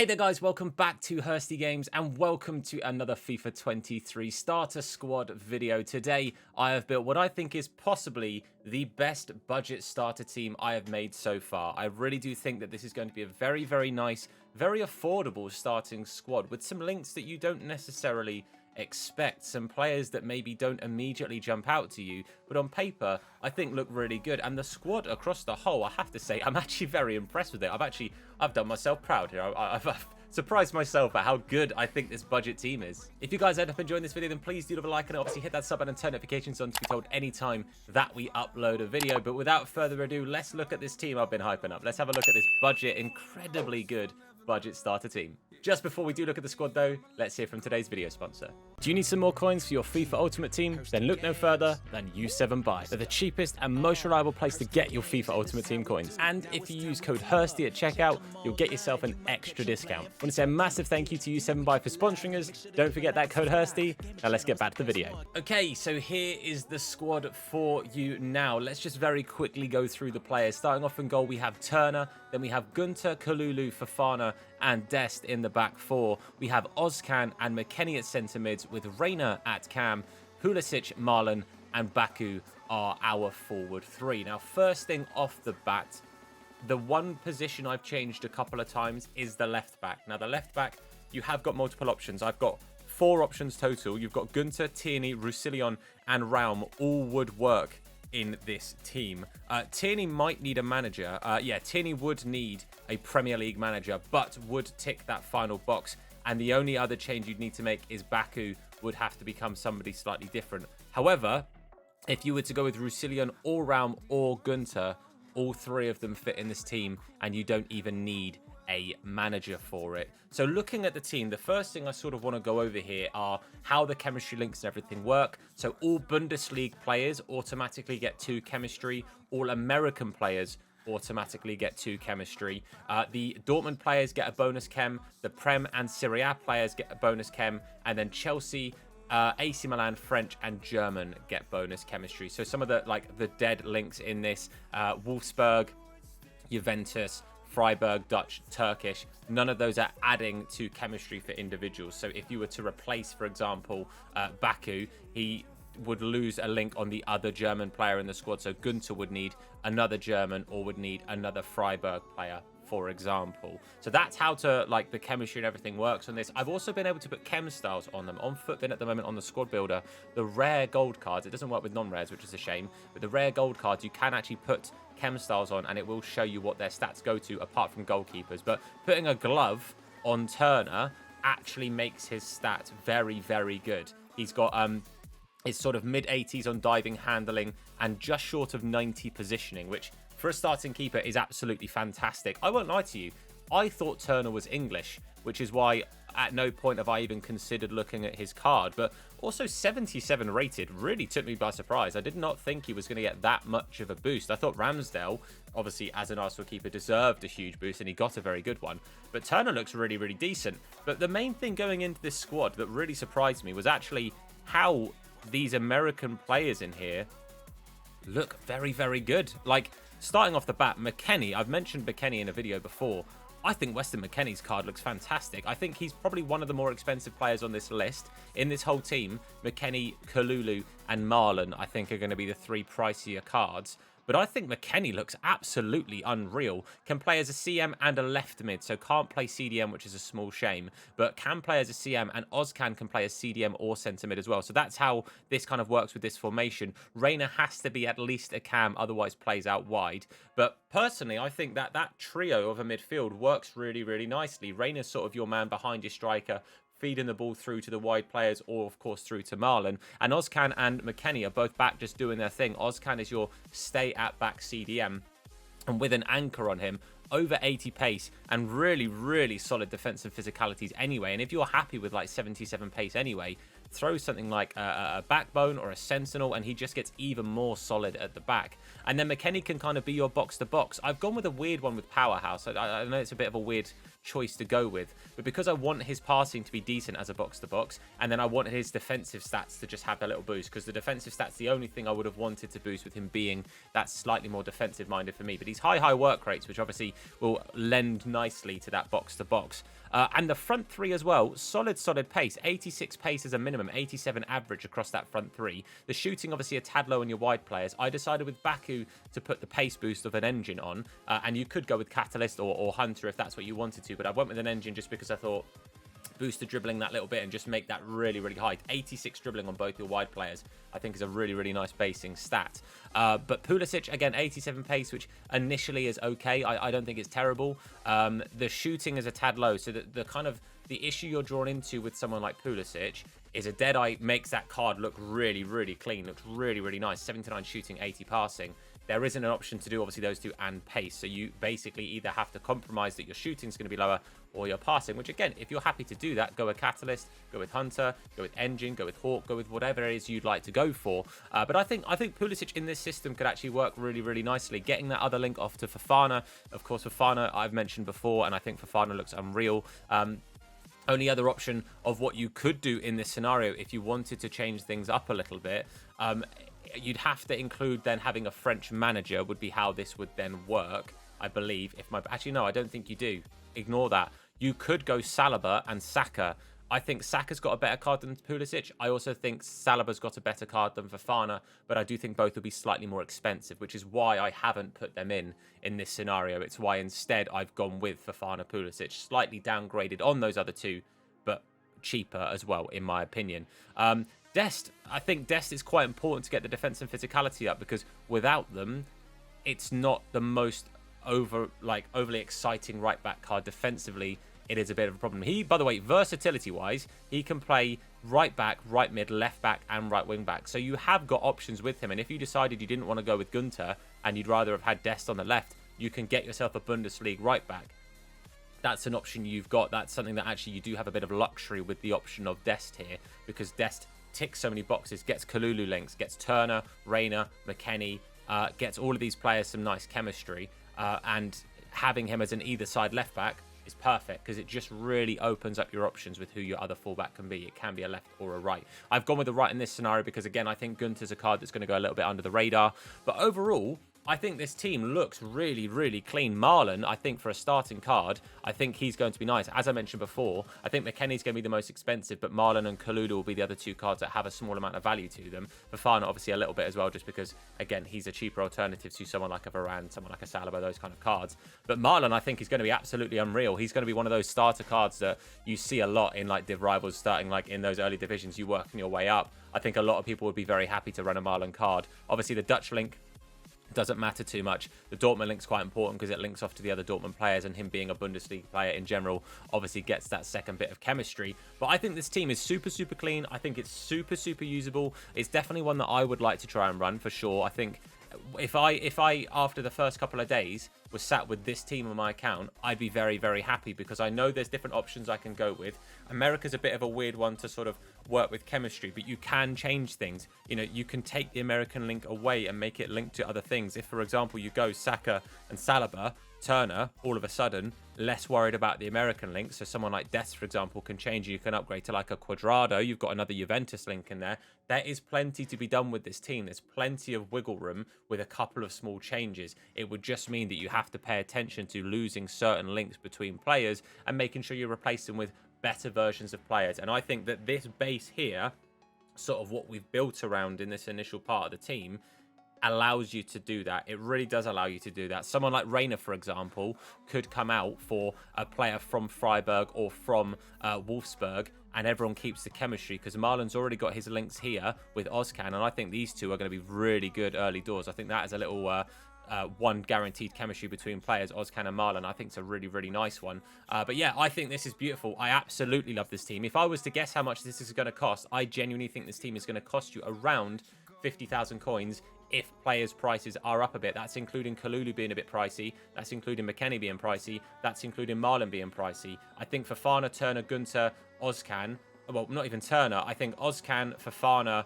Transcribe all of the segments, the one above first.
Hey there guys, welcome back to Hursty Games and welcome to another FIFA 23 starter squad video. Today I have built what I think is possibly the best budget starter team I have made so far. I really do think that this is going to be a very nice, very affordable starting squad with some links that you don't necessarily expect, some players that maybe don't immediately jump out to you, but on paper I think look really good. And the squad across the whole, I have to say, I'm actually very impressed with it. I've done myself proud here. I've surprised myself at how good I think this budget team is. If you guys end up enjoying this video, then please do leave a like and obviously hit that sub button and turn notifications on to be told anytime that we upload a video. But without further ado, let's look at this team I've been hyping up. Let's have a look at this budget, incredibly good budget starter team. Just before we do look at the squad though, let's hear from today's video sponsor. Do you need some more coins for your FIFA Ultimate Team? Then look no further than U7Buy. They're the cheapest and most reliable place to get your FIFA Ultimate Team coins. And if you use code Hursty at checkout, you'll get yourself an extra discount. I want to say a massive thank you to U7Buy for sponsoring us. Don't forget that code Hursty. Now let's get back to the video. Okay, so here is the squad for you now. Let's just very quickly go through the players. Starting off in goal, we have Turner, then we have Gunter, Kalulu, Fofana, and Dest in the back four. We have Ozcan and McKennie at centre mids, with Reina at cam, Pulisic, Marlon, and Baku are our forward three. Now, first thing off the bat, the one position I've changed a couple of times is the left back. Now, the left back, you have got multiple options. I've got 4 options total. You've got Gunter, Tierney, Roussillon, and Raum all would work in this team. Tierney might need a manager. Yeah, Tierney would need a Premier League manager, but would tick that final box. And the only other change you'd need to make is Baku would have to become somebody slightly different. However, if you were to go with Roussillon or Raum or Gunter, all 3 of them fit in this team and you don't even need a manager for it. So looking at the team, the first thing I sort of want to go over here are how the chemistry links and everything work. So all Bundesliga players automatically get 2 chemistry. All American players automatically get 2 chemistry. The Dortmund players get a bonus chem. The Prem and Serie A players get a bonus chem. And then Chelsea, AC Milan, French, and German get bonus chemistry. So some of the dead links in this, Wolfsburg, Juventus, Freiburg, Dutch, Turkish, none of those are adding to chemistry for individuals. So if you were to replace, for example, Baku, he would lose a link on the other German player in the squad. So Gunter would need another German or would need another Freiburg player, for example. So that's how the chemistry and everything works on this. I've also been able to put chem styles on them. On Footbin at the moment on the squad builder, the rare gold cards, it doesn't work with non-rares, which is a shame, but the rare gold cards, you can actually put chem styles on and it will show you what their stats go to apart from goalkeepers. But putting a glove on Turner actually makes his stats very good. He's got it's sort of mid-80s on diving, handling, and just short of 90 positioning, which for a starting keeper is absolutely fantastic. I won't lie to you, I thought Turner was English, which is why at no point have I even considered looking at his card. But also 77 rated really took me by surprise. I did not think he was going to get that much of a boost. I thought Ramsdale, obviously as an Arsenal keeper, deserved a huge boost and he got a very good one. But Turner looks really decent. But the main thing going into this squad that really surprised me was actually how these American players in here look very good. Like, starting off the bat, McKennie, I've mentioned McKennie in a video before. I think Weston McKennie's card looks fantastic. I think he's probably one of the more expensive players on this list. In this whole team, McKennie, Kalulu, and Marlon, I think, are going to be the 3 pricier cards. But I think McKennie looks absolutely unreal. Can play as a CM and a left mid, so can't play CDM, which is a small shame, but can play as a CM, and Ozcan can play as CDM or centre mid as well. So that's how this kind of works with this formation. Reina has to be at least a cam, otherwise plays out wide. But personally, I think that that trio of a midfield works really nicely. Reina's sort of your man behind your striker, feeding the ball through to the wide players or, of course, through to Marlon. And Ozcan and McKennie are both back just doing their thing. Ozcan is your stay-at-back CDM. And with an anchor on him, over 80 pace and really solid defensive physicalities anyway. And if you're happy with like 77 pace anyway, throw something like a backbone or a sentinel and he just gets even more solid at the back. And then McKennie can kind of be your box-to-box. I've gone with a weird one with Powerhouse. I know it's a bit of a weird choice to go with, but because I want his passing to be decent as a box-to-box, and then I want his defensive stats to just have a little boost, because the defensive stats the only thing I would have wanted to boost with him being that slightly more defensive-minded for me. But he's high work rates, which obviously will lend nicely to that box-to-box. And the front three as well, solid pace. 86 pace as a minimum, 87 average across that front three. The shooting obviously a tad low on your wide players. I decided with Baku to put the pace boost of an engine on, and you could go with Catalyst or Hunter if that's what you wanted to, but I went with an engine just because I thought boost the dribbling that little bit and just make that really high. 86 dribbling on both your wide players, I think is a really nice basing stat. But Pulisic, again, 87 pace, which initially is okay. I don't think it's terrible. The shooting is a tad low, so the issue you're drawn into with someone like Pulisic is a Deadeye makes that card look really clean, looks really nice. 79 shooting, 80 passing. There isn't an option to do, obviously, those two and pace. So you basically either have to compromise that your shooting is going to be lower or your passing, which, again, if you're happy to do that, go with Catalyst, go with Hunter, go with Engine, go with Hawk, go with whatever it is you'd like to go for. But I think Pulisic in this system could actually work really nicely. Getting that other link off to Fofana. Of course, Fofana I've mentioned before, and I think Fofana looks unreal. Only other option of what you could do in this scenario if you wanted to change things up a little bit, you'd have to include then having a French manager would be how this would then work, I believe. Actually, no, I don't think you do. Ignore that. You could go Saliba and Saka. I think Saka's got a better card than Pulisic. I also think Saliba's got a better card than Fofana, but I do think both will be slightly more expensive, which is why I haven't put them in this scenario. It's why instead I've gone with Fofana Pulisic, slightly downgraded on those other two, but cheaper as well, in my opinion. Dest, I think Dest is quite important to get the defense and physicality up, because without them, it's not the most overly exciting right back card defensively. It is a bit of a problem. He, by the way, versatility-wise, he can play right back, right mid, left back, and right wing back. So you have got options with him. And if you decided you didn't want to go with Gunter and you'd rather have had Dest on the left, you can get yourself a Bundesliga right back. That's an option you've got. That's something that actually you do have a bit of luxury with the option of Dest here, because Dest ticks so many boxes, gets Kalulu links, gets Turner, Reina, McKennie, gets all of these players some nice chemistry, and having him as an either side left back is perfect, because it just really opens up your options with who your other fullback can be. It can be a left or a right. I've gone with the right in this scenario because, again, I think Gunter's a card that's going to go a little bit under the radar. But overall, I think this team looks really clean. Marlon, I think for a starting card, I think he's going to be nice. As I mentioned before, I think McKennie's going to be the most expensive, but Marlon and Kalulu will be the other two cards that have a small amount of value to them. Fofana, obviously, a little bit as well, just because, again, he's a cheaper alternative to someone like a Varane, someone like a Saliba, those kind of cards. But Marlon, I think, is going to be absolutely unreal. He's going to be one of those starter cards that you see a lot in like Div Rivals, starting like in those early divisions, you working your way up. I think a lot of people would be very happy to run a Marlon card. Obviously, the Dutch link doesn't matter too much. The Dortmund link's quite important because it links off to the other Dortmund players, and him being a Bundesliga player in general obviously gets that second bit of chemistry. But I think this team is super clean. I think it's super usable. It's definitely one that I would like to try and run for sure. I think if I after the first couple of days was sat with this team on my account, I'd be very happy, because I know there's different options I can go with. America's a bit of a weird one to sort of work with chemistry, but you can change things. You know, you can take the American link away and make it link to other things. If, for example, you go Saka and Saliba, Turner, all of a sudden, less worried about the American link. So someone like Dest, for example, can change. You can upgrade to like a Quadrado. You've got another Juventus link in there. There is plenty to be done with this team. There's plenty of wiggle room with a couple of small changes. It would just mean that you have to pay attention to losing certain links between players and making sure you replace them with better versions of players. And I think that this base here, sort of what we've built around in this initial part of the team, allows you to do that. It really does allow you to do that. Someone like Reina, for example, could come out for a player from Freiburg or from Wolfsburg, and everyone keeps the chemistry, because Marlon's already got his links here with Ozcan, and I think these two are going to be really good early doors. I think that is a little one guaranteed chemistry between players, Ozcan and Marlon. I think it's a really nice one. But yeah, I think this is beautiful. I absolutely love this team. If I was to guess how much this is going to cost, I genuinely think this team is going to cost you around 50,000 coins if players' prices are up a bit. That's including Kalulu being a bit pricey. That's including McKennie being pricey. That's including Marlon being pricey. I think Fofana, Turner, Gunter, Ozcan, well, not even Turner. I think Ozcan, Fofana,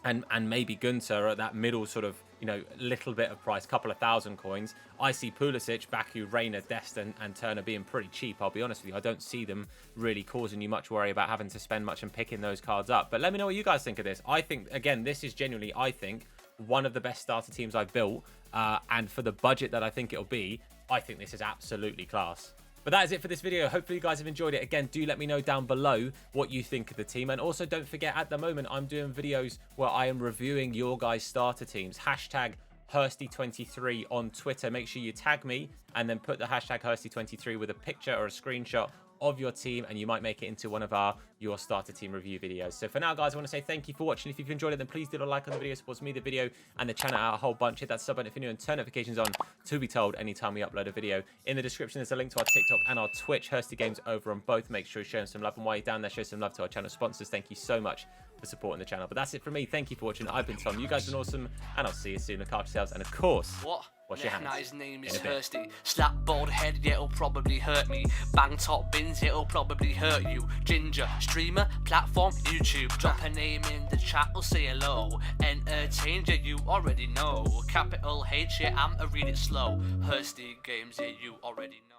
and maybe Gunter at that middle sort of, you know, little bit of price, couple of thousand coins. I see Pulisic, Baku, Reina, Dest, and Turner being pretty cheap. I'll be honest with you. I don't see them really causing you much worry about having to spend much and picking those cards up. But let me know what you guys think of this. I think, again, this is genuinely, I think, one of the best starter teams I've built. And for the budget that I think it'll be, I think this is absolutely class. But that is it for this video. Hopefully you guys have enjoyed it. Again, do let me know down below what you think of the team. And also don't forget, at the moment, I'm doing videos where I am reviewing your guys' starter teams. Hashtag Hursty23 on Twitter. Make sure you tag me and then put the hashtag Hursty23 with a picture or a screenshot of your team, and you might make it into one of your starter team review videos. So for now, guys, I want to say thank you for watching. If you've enjoyed it, then please do a like on the video. Supports me, the video, and the channel out a whole bunch. Hit that sub button if you're new and turn notifications on to be told anytime we upload a video. In the description, there's a link to our TikTok and our Twitch. Hursty Games over on both. Make sure you show them some love, and while you're down there, show some love to our channel sponsors. Thank you so much for supporting the channel. But that's it from me. Thank you for watching. I've been Tom. You guys have been awesome, and I'll see you soon. Look after yourselves, and of course, wash your hands. Now his name is Hursty. Slap bald head, yeah, it'll probably hurt me. Bang top bins, it'll probably hurt you. Ginger, streamer, platform, YouTube. Drop a name in the chat, or say hello. Entertain, yeah, you already know. Capital H, yeah, I'm a read it slow. Hursty Games, yeah, you already know.